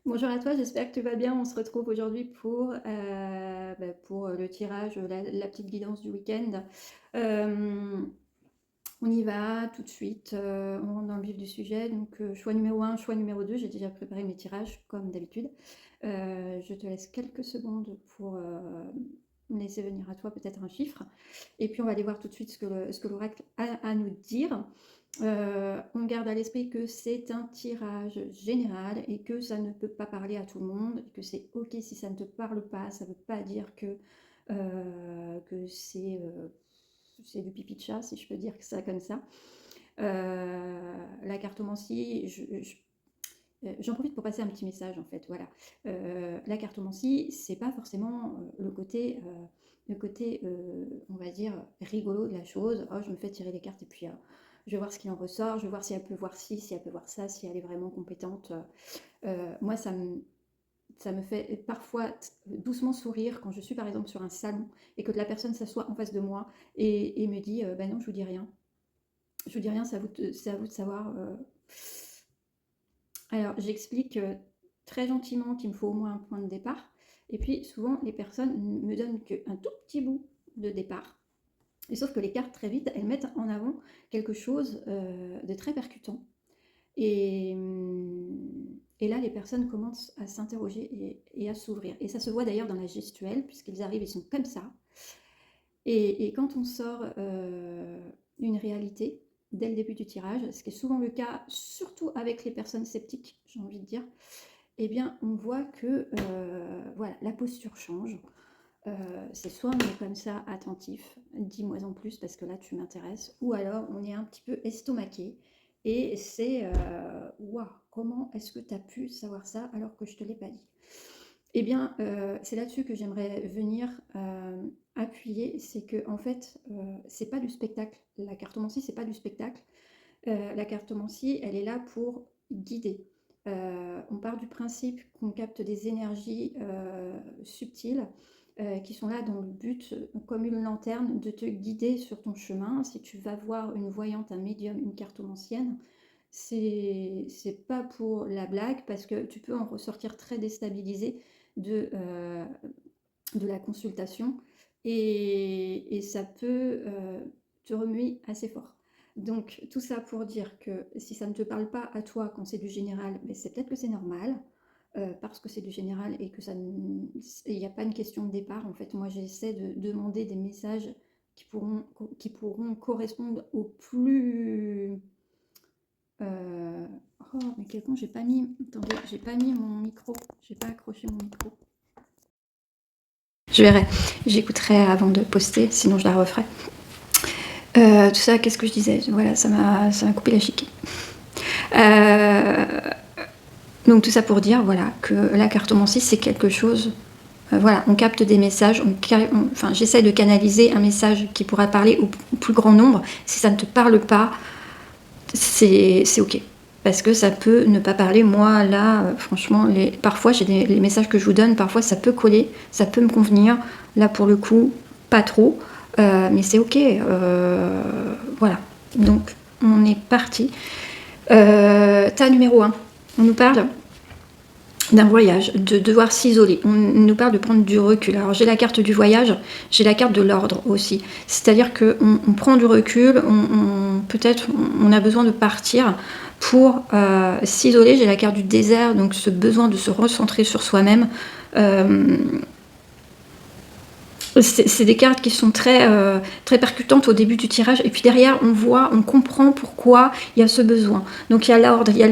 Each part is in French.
Bonjour à toi, j'espère que tu vas bien. On se retrouve aujourd'hui pour le tirage, la petite guidance du week-end. Hem, on y va tout de suite, on rentre dans le vif du sujet. Donc, choix numéro un, choix numéro 2. J'ai déjà préparé mes tirages comme d'habitude. Je te laisse quelques secondes pour, laisser venir à toi peut-être un chiffre et puis on va aller voir tout de suite ce que l'oracle a à nous dire. On garde à l'esprit que c'est un tirage général et que ça ne peut pas parler à tout le monde, et que c'est ok si ça ne te parle pas, ça ne veut pas dire que c'est du pipi de chat, si je peux dire ça comme ça. La cartomancie, j'en profite pour passer un petit message en fait, voilà. La cartomancie, c'est pas forcément on va dire, rigolo de la chose. Oh, je me fais tirer les cartes et puis je vais voir ce qui en ressort, je vais voir si elle peut voir ci, si elle peut voir ça, si elle est vraiment compétente. Moi, ça me fait parfois doucement sourire quand je suis par exemple sur un salon et que la personne s'assoit en face de moi et me dit ben non, je vous dis rien. Je vous dis rien, c'est à vous de savoir. Alors, j'explique très gentiment qu'il me faut au moins un point de départ. Et puis, souvent, les personnes me donnent qu'un tout petit bout de départ. Et sauf que les cartes, très vite, elles mettent en avant quelque chose de très percutant. Et, et là, les personnes commencent à s'interroger et à s'ouvrir. Et ça se voit d'ailleurs dans la gestuelle, puisqu'ils arrivent, ils sont comme ça. Et quand on sort une réalité dès le début du tirage, ce qui est souvent le cas, surtout avec les personnes sceptiques, j'ai envie de dire, eh bien, on voit que voilà, la posture change. C'est soit on est comme ça attentif, dis-moi en plus parce que là tu m'intéresses, ou alors on est un petit peu estomaqué et c'est waouh, comment est-ce que tu as pu savoir ça alors que je te l'ai pas dit? Eh bien, c'est là-dessus que j'aimerais venir appuyer, c'est que en fait, c'est pas du spectacle. La cartomancie, c'est pas du spectacle. La cartomancie, elle est là pour guider. On part du principe qu'on capte des énergies subtiles qui sont là dans le but, comme une lanterne, de te guider sur ton chemin. Si tu vas voir une voyante, un médium, une cartomancienne, c'est pas pour la blague parce que tu peux en ressortir très déstabilisé de la consultation et ça peut te remuer assez fort. Donc tout ça pour dire que si ça ne te parle pas à toi quand c'est du général, mais c'est peut-être que c'est normal, parce que c'est du général et que il n'y a pas une question de départ. En fait, moi j'essaie de demander des messages qui pourront correspondre au plus... euh, Oh, mais quel con, j'ai pas mis... Attendez, j'ai pas mis mon micro, j'ai pas accroché mon micro. Je verrai, j'écouterai avant de poster, sinon je la referai. Tout ça, qu'est-ce que je disais? Voilà, ça m'a coupé la chic. Donc tout ça pour dire, voilà, que la cartomancie, c'est quelque chose... voilà, on capte des messages, enfin, j'essaie de canaliser un message qui pourra parler au plus grand nombre. Si ça ne te parle pas, c'est ok. Parce que ça peut ne pas parler. Moi, là, franchement, parfois, les messages que je vous donne, parfois, ça peut coller, ça peut me convenir. Là, pour le coup, pas trop. Mais c'est ok. Voilà. Donc, on est parti. Tas numéro 1. On nous parle d'un voyage, de devoir s'isoler. On nous parle de prendre du recul. Alors j'ai la carte du voyage, j'ai la carte de l'ordre aussi. C'est-à-dire qu'on prend du recul, peut-être on a besoin de partir pour s'isoler. J'ai la carte du désert, donc ce besoin de se recentrer sur soi-même. C'est des cartes qui sont très percutantes au début du tirage, et puis derrière on comprend pourquoi il y a ce besoin. Donc il y a l'ordre, il y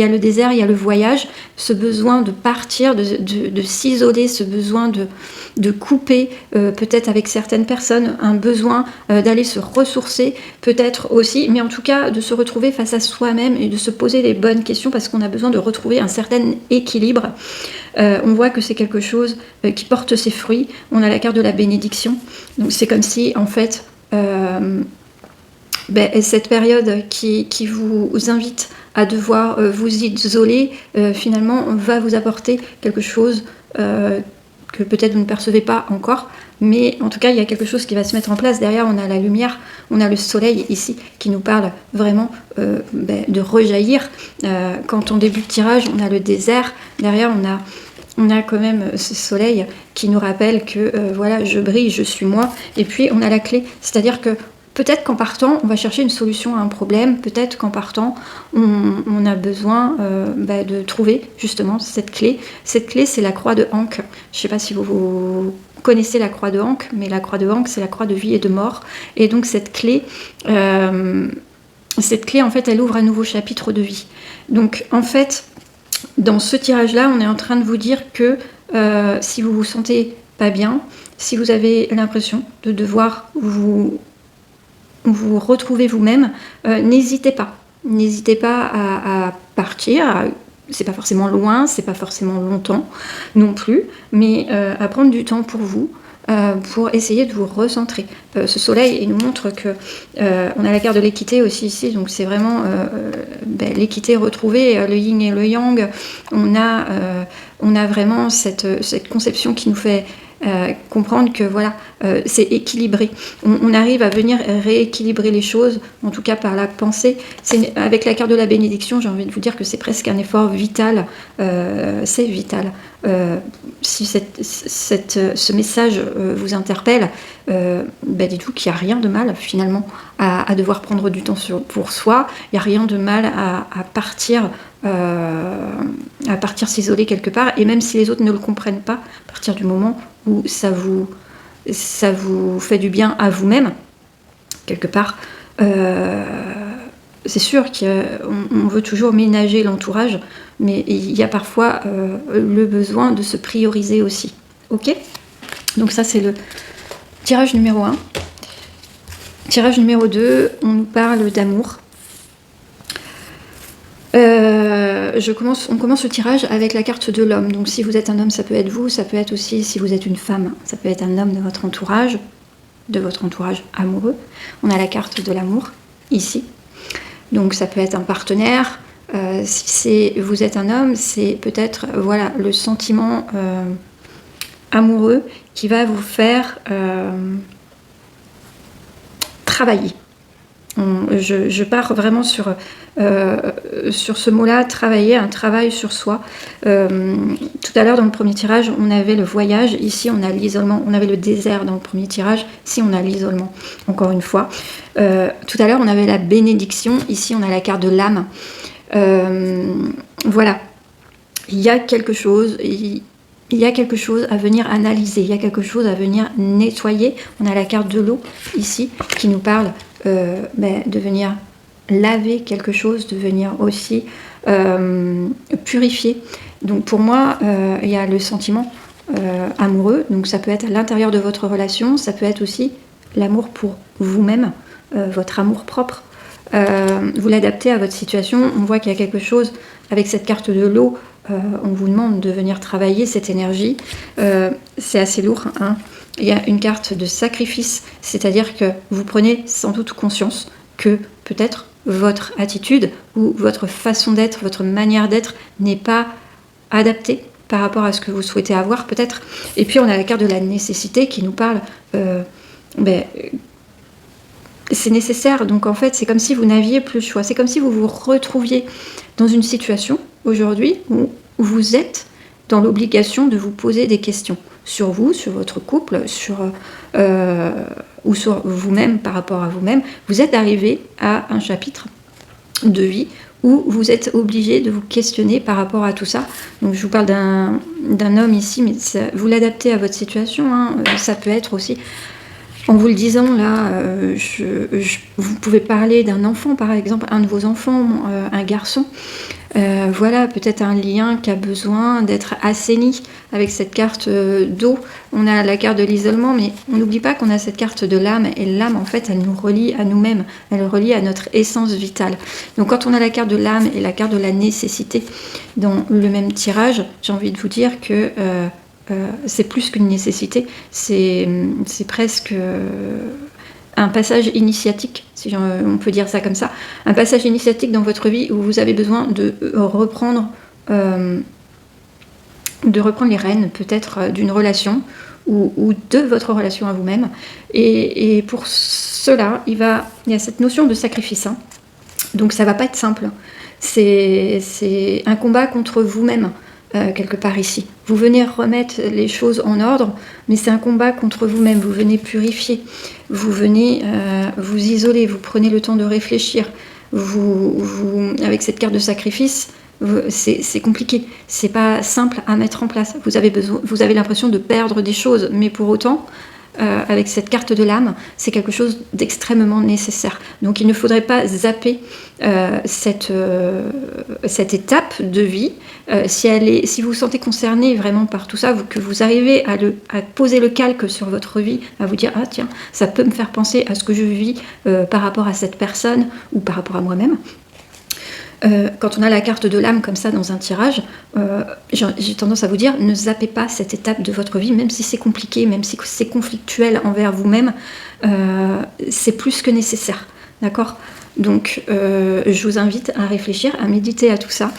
a le désert, il y a le voyage, ce besoin de partir, de s'isoler, ce besoin de couper, peut-être avec certaines personnes, un besoin d'aller se ressourcer, peut-être aussi, mais en tout cas de se retrouver face à soi-même et de se poser les bonnes questions parce qu'on a besoin de retrouver un certain équilibre. On voit que c'est quelque chose qui porte ses fruits. On a la carte de la bénédiction. Donc c'est comme si, en fait, cette période qui vous invite à devoir vous isoler, finalement, va vous apporter quelque chose que peut-être vous ne percevez pas encore, Mais en tout cas, il y a quelque chose qui va se mettre en place. Derrière, on a la lumière, on a le soleil ici qui nous parle vraiment de rejaillir. Quand on débute le tirage, on a le désert. Derrière, on a quand même ce soleil qui nous rappelle que voilà, je brille, je suis moi. Et puis, on a la clé. C'est-à-dire que peut-être qu'en partant, on va chercher une solution à un problème. Peut-être qu'en partant, on a besoin de trouver justement cette clé. Cette clé, c'est la croix de Ankh. Je ne sais pas si vous connaissez la croix de Ankh, mais la croix de Ankh, c'est la croix de vie et de mort. Et donc cette clé, en fait, elle ouvre un nouveau chapitre de vie. Donc en fait, dans ce tirage-là, on est en train de vous dire que si vous vous sentez pas bien, si vous avez l'impression de devoir vous retrouver vous-même, n'hésitez pas. N'hésitez pas à partir. C'est pas forcément loin, c'est pas forcément longtemps non plus, mais à prendre du temps pour vous, pour essayer de vous recentrer. Ce soleil, il nous montre que on a la carte de l'équité aussi ici, donc c'est vraiment l'équité retrouvée, le yin et le yang. On a vraiment cette conception qui nous fait comprendre que voilà, c'est équilibré. On arrive à venir rééquilibrer les choses, en tout cas par la pensée. Avec la carte de la bénédiction, j'ai envie de vous dire que c'est presque un effort vital. C'est vital. Si ce message vous interpelle, dites-vous qu'il n'y a rien de mal finalement à devoir prendre du temps pour soi. Il n'y a rien de mal à partir s'isoler quelque part, et même si les autres ne le comprennent pas, à partir du moment où ça vous fait du bien à vous-même, quelque part, c'est sûr qu'on veut toujours ménager l'entourage, mais il y a parfois le besoin de se prioriser aussi. Ok ? Donc ça, c'est le tirage numéro 1. Tirage numéro 2, on nous parle d'amour. On commence le tirage avec la carte de l'homme. Donc si vous êtes un homme, ça peut être vous, ça peut être aussi si vous êtes une femme, ça peut être un homme de votre entourage amoureux. On a la carte de l'amour ici. Donc ça peut être un partenaire. Si vous êtes un homme, c'est peut-être voilà, le sentiment amoureux qui va vous faire travailler. Je pars vraiment sur ce mot-là, travailler, un travail sur soi. Tout à l'heure, dans le premier tirage, on avait le voyage. Ici, on a l'isolement. On avait le désert dans le premier tirage. Ici, on a l'isolement, encore une fois. Tout à l'heure, on avait la bénédiction. Ici, on a la carte de l'âme. Voilà. Il y a quelque chose... Il y a quelque chose à venir analyser, il y a quelque chose à venir nettoyer. On a la carte de l'eau ici qui nous parle de venir laver quelque chose, de venir aussi purifier. Donc pour moi, il y a le sentiment amoureux, donc ça peut être à l'intérieur de votre relation, ça peut être aussi l'amour pour vous-même, votre amour propre. Vous l'adaptez à votre situation. On voit qu'il y a quelque chose avec cette carte de l'eau. On vous demande de venir travailler cette énergie. C'est assez lourd, hein. Il y a une carte de sacrifice, c'est-à-dire que vous prenez sans doute conscience que peut-être votre attitude ou votre façon d'être, votre manière d'être n'est pas adaptée par rapport à ce que vous souhaitez avoir peut-être. Et puis on a la carte de la nécessité qui nous parle... c'est nécessaire, donc en fait c'est comme si vous n'aviez plus le choix, c'est comme si vous vous retrouviez dans une situation aujourd'hui où vous êtes dans l'obligation de vous poser des questions sur vous, sur votre couple, ou sur vous-même par rapport à vous-même. Vous êtes arrivé à un chapitre de vie où vous êtes obligé de vous questionner par rapport à tout ça. Donc je vous parle d'un homme ici, mais vous l'adaptez à votre situation, hein. Ça peut être aussi... En vous le disant, là, vous pouvez parler d'un enfant, par exemple, un de vos enfants, un garçon. Voilà, peut-être un lien qui a besoin d'être assaini avec cette carte d'eau. On a la carte de l'isolement, mais on n'oublie pas qu'on a cette carte de l'âme. Et l'âme, en fait, elle nous relie à nous-mêmes. Elle relie à notre essence vitale. Donc quand on a la carte de l'âme et la carte de la nécessité dans le même tirage, j'ai envie de vous dire que... c'est plus qu'une nécessité, c'est presque un passage initiatique, si on peut dire ça comme ça, un passage initiatique dans votre vie où vous avez besoin de reprendre les rênes peut-être d'une relation ou de votre relation à vous-même. Et pour cela, il y a cette notion de sacrifice, hein. Donc ça va pas être simple. C'est un combat contre vous-même, quelque part ici. Vous venez remettre les choses en ordre, mais c'est un combat contre vous-même. Vous venez purifier, vous venez vous isoler, vous prenez le temps de réfléchir. Avec cette carte de sacrifice, c'est compliqué, c'est pas simple à mettre en place. Vous avez l'impression de perdre des choses, mais pour autant, avec cette carte de l'âme, c'est quelque chose d'extrêmement nécessaire. Donc il ne faudrait pas zapper cette étape de vie. Si vous vous sentez concerné vraiment par tout ça, que vous arrivez à poser le calque sur votre vie, à vous dire « Ah tiens, ça peut me faire penser à ce que je vis par rapport à cette personne ou par rapport à moi-même », quand on a la carte de l'âme comme ça dans un tirage, j'ai tendance à vous dire, ne zappez pas cette étape de votre vie, même si c'est compliqué, même si c'est conflictuel envers vous-même, c'est plus que nécessaire, d'accord? Donc je vous invite à réfléchir, à méditer à tout ça.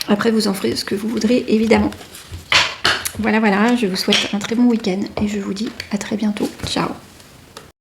Après vous en ferez ce que vous voudrez, évidemment. Voilà, je vous souhaite un très bon week-end et je vous dis à très bientôt. Ciao!